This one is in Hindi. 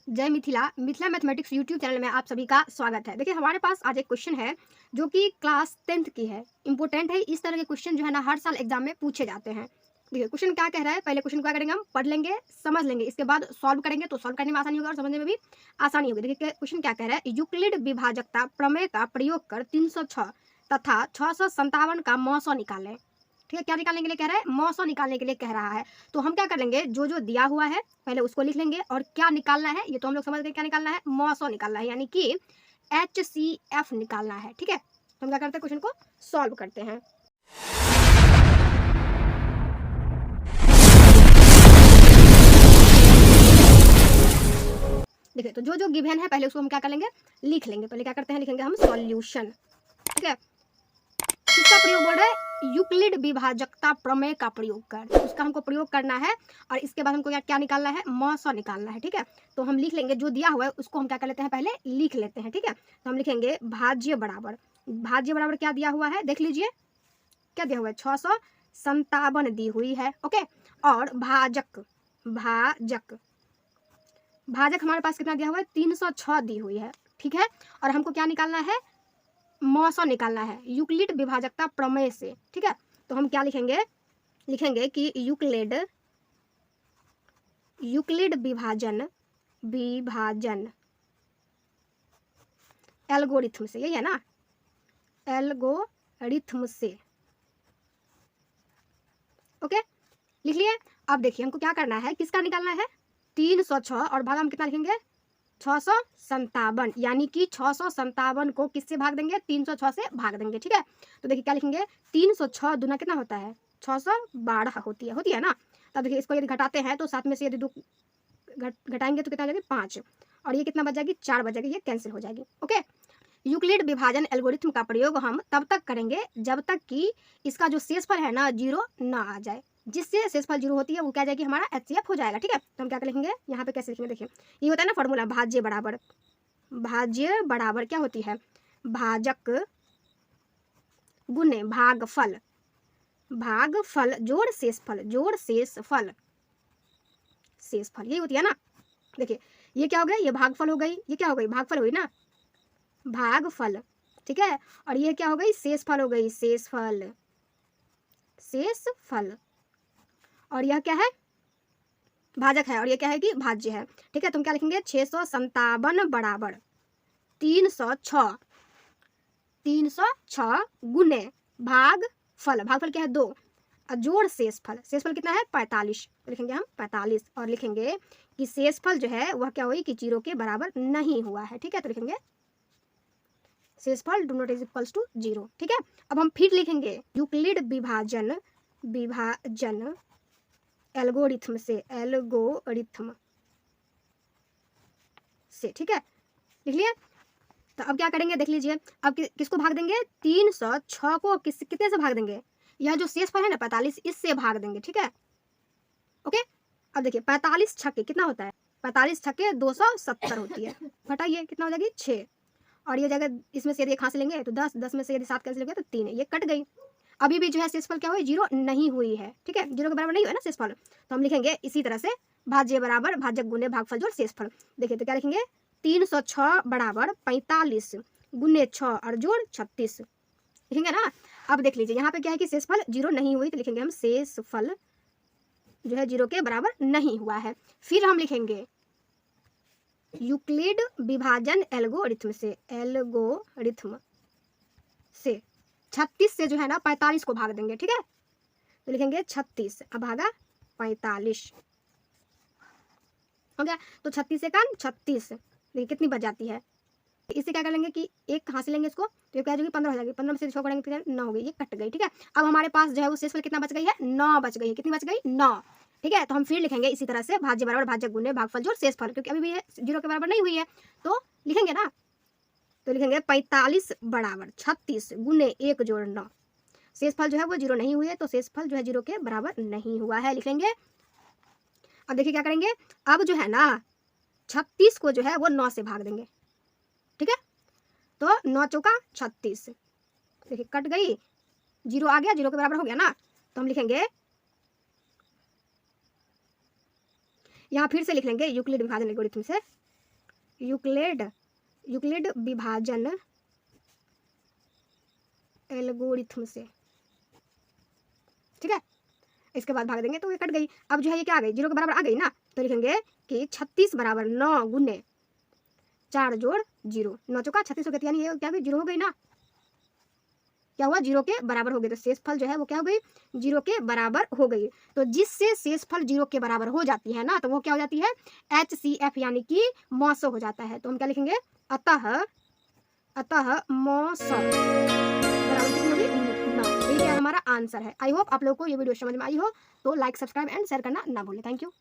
जय Mithila Mithila mathematics YouTube channel में आप सभी का स्वागत है। देखिए हमारे पास आज एक क्वेश्चन है जो कि क्लास 10th की है, इंपॉर्टेंट है। इस तरह के क्वेश्चन जो है ना हर साल एग्जाम में पूछे जाते हैं। देखिए क्वेश्चन क्या कह रहा है, पहले क्वेश्चन क्या करेंगे, हम पढ़ लेंगे, समझ लेंगे, इसके बाद सॉल्व करेंगे तो सॉल्व करने में आसानी होगी और समझने में भी आसानी होगी। देखिए क्वेश्चन क्या कह रहा है, यूक्लिड विभाजकता प्रमेय का प्रयोग कर 306 तथा 657 का मौसो निकालें। ठीक है, क्या निकालने के लिए कह रहा है, मौसो निकालने के लिए कह रहा है। तो हम क्या कर लेंगे, जो जो दिया हुआ है पहले उसको लिख लेंगे और क्या निकालना है ये तो हम लोग समझ गए, क्या निकालना है, मौसो निकालना है, यानी कि HCF निकालना है। ठीक है, तो हम क्या करते हैं, क्वेश्चन को सॉल्व करते हैं। देखिए तो जो जो गिवन है पहले उसको हम क्या कर लेंगे, लिख लेंगे। पहले क्या करते हैं, लिखेंगे हम सॉल्यूशन। ठीक है, किसका प्रयोग बोल रहे हैं, यूक्लिड विभाजकता प्रमेय का प्रयोग कर, तो उसका हमको प्रयोग करना है और इसके बाद हमको क्या निकालना है, मौसो निकालना है। ठीक है, तो हम लिख लेंगे, जो दिया हुआ है उसको हम क्या कर लेते हैं, पहले लिख लेते हैं। ठीक है, तो हम लिखेंगे भाज्य बराबर क्या दिया हुआ है, देख लीजिए क्या दिया हुआ है, 657 दी हुई है। ओके, और भाजक हमारे पास कितना दिया हुआ है, 306 दी हुई है। ठीक है, और हमको क्या निकालना है, मौसो निकालना है यूक्लिड विभाजकता प्रमेय से। ठीक है, तो हम क्या लिखेंगे कि यूक्लिड विभाजन एल्गोरिथम से, यही है ना, एल्गोरिथम से। ओके, लिख लिए। अब देखिए हमको क्या करना है, किसका निकालना है, 306 और भाग हम कितना लिखेंगे, 657, यानी कि 657 को किससे भाग देंगे, 306 से भाग देंगे। ठीक है, तो देखिए क्या लिखेंगे, 306 दूना कितना होता है, 612 होती है ना। तब देखिए इसको यदि घटाते हैं तो साथ में से यदि दो घटाएंगे तो कितना हो जाएगी, 5, और ये कितना बच जाएगी, 4 बच जाएगी, ये कैंसिल हो जाएगी। ओके, यूक्लिड विभाजन एल्गोरिथम का प्रयोग हम तब तक करेंगे जब तक कि इसका जो शेषफल है ना 0 ना आ जाए। जिससे शेषफल 0 होती है वो क्या जाएगी, हमारा HCF हो जाएगा। ठीक है, तो हम क्या लिखेंगे, यहाँ पे कैसे लिखेंगे, देखिए ये होता है ना फॉर्मूला, भाज्य बराबर क्या होती है, भाजक गुने भागफल जोड़ शेषफल यही होती है ना। देखिए ये क्या हो गया, ये भागफल हो गई, ये क्या हो गई, भागफल हुई ना, भागफल। ठीक है, और ये क्या हो गई, शेषफल हो गई, शेषफल। और यह क्या है, भाजक है, और ये क्या है कि भाज्य है। ठीक है, तुम क्या लिखेंगे, 657 बराबर 306 गुने भागफल क्या है, 2, और जोड़ शेषफल कितना है, 45, तो लिखेंगे हम 45, और लिखेंगे कि शेषफल जो है वह क्या हुई कि 0 के बराबर नहीं हुआ है। ठीक है, तो लिखेंगे शेषफल do not is equals to 0। ठीक है, अब हम फिर लिखेंगे यूक्लिड विभाजन एल्गोरिथम से। ठीक है, लिख लिया। तो अब क्या करेंगे, देख लीजिए, अब किसको भाग देंगे, 306 को कितने से भाग देंगे, यह जो शेषफल है ना 45, इससे भाग देंगे। ठीक है, ओके, अब देखिए 45 छक्के कितना होता है, 45 छक्के 270 होती है, घटाइए कितना हो जाएगी, 6, और ये जगह इसमें से यदि एक हाथ लेंगे तो 10 में से यदि 7 कैंसिल हो गया तो 3, ये कट गई। अभी भी जो है शेषफल क्या हुई, 0 नहीं हुई है। ठीक है, 0 के बराबर नहीं हुआ है ना शेषफल, तो हम लिखेंगे इसी तरह से, भाज्य बराबर भाजक गुने भागफल जोड़ शेषफल। देखिए तो क्या लिखेंगे, 306 बराबर 45 गुने 6 और जोड़ 36 लिखेंगे ना। अब देख लीजिए यहाँ पे क्या है कि शेषफल 0 नहीं हुई, तो लिखेंगे हम शेषफल जो है 0 के बराबर नहीं हुआ है। फिर हम लिखेंगे यूक्लिड विभाजन एल्गोरिथम से 36 से जो है ना 45 को भाग देंगे। ठीक है, तो लिखेंगे 36 अब भागा 45 हो गया, तो 36 से कम 36, देखिए कितनी बच जाती है। इससे क्या कर लेंगे कि एक हाथ से लेंगे इसको, तो ये क्या हो जाएगी, 15 हो जाएगी, 15 में से 6 करेंगे तो 9 हो गई, ये कट गई। ठीक है, अब हमारे पास जो है वो शेषफल कितना बच गई है, 9 बच गई है, कितनी बच गई, 9। ठीक है, तो हम फिर लिखेंगे इसी तरह से, भाज्य बराबर भाजक गुने भागफल जोड़ शेषफल, क्योंकि अभी भी 0 के बराबर नहीं हुई है, तो लिखेंगे ना, तो लिखेंगे 45 बराबर 36 गुने 1 जोड़ 9, शेषफल जो है वो 0 नहीं हुई है, तो शेषफल जो है 0 के बराबर नहीं हुआ है, लिखेंगे। अब देखिए क्या करेंगे, अब जो है ना 36 को जो है वो 9 से भाग देंगे। ठीक है, तो 9 चौका 36, देखिए कट गई, 0 आ गया, 0 के बराबर हो गया ना, तो हम लिखेंगे, यहाँ फिर से लिख लेंगे यूक्लिड विभाजन एल्गोरिथम से यूक्लिड विभाजन एल्गोरिथम से, ठीक है। इसके बाद भाग देंगे तो ये कट गई। अब जो है ये क्या आ गई, 0 के बराबर आ गई ना, तो लिखेंगे कि 36 बराबर 9 गुने 4 जोड़ 0, 9 चौका 36 हो गया, यानी ये क्या हुई, 0 हो गई ना, क्या हुआ, 0 के बराबर हो गई। तो शेषफल जो है वो क्या हो गई, 0 के बराबर हो गई। तो जिससे शेषफल 0 के बराबर हो जाती है ना, तो वो क्या हो जाती है, HCF यानी कि मौसो हो जाता है। तो हम क्या लिखेंगे, अतः मौसो बराबर कितनी होगी, 9। ये क्या हमारा आंसर है। आई होप आप लोगों को ये वीडियो समझ में आई हो, तो लाइक सब्सक्राइब एंड शेयर करना ना भूलें। Thank you.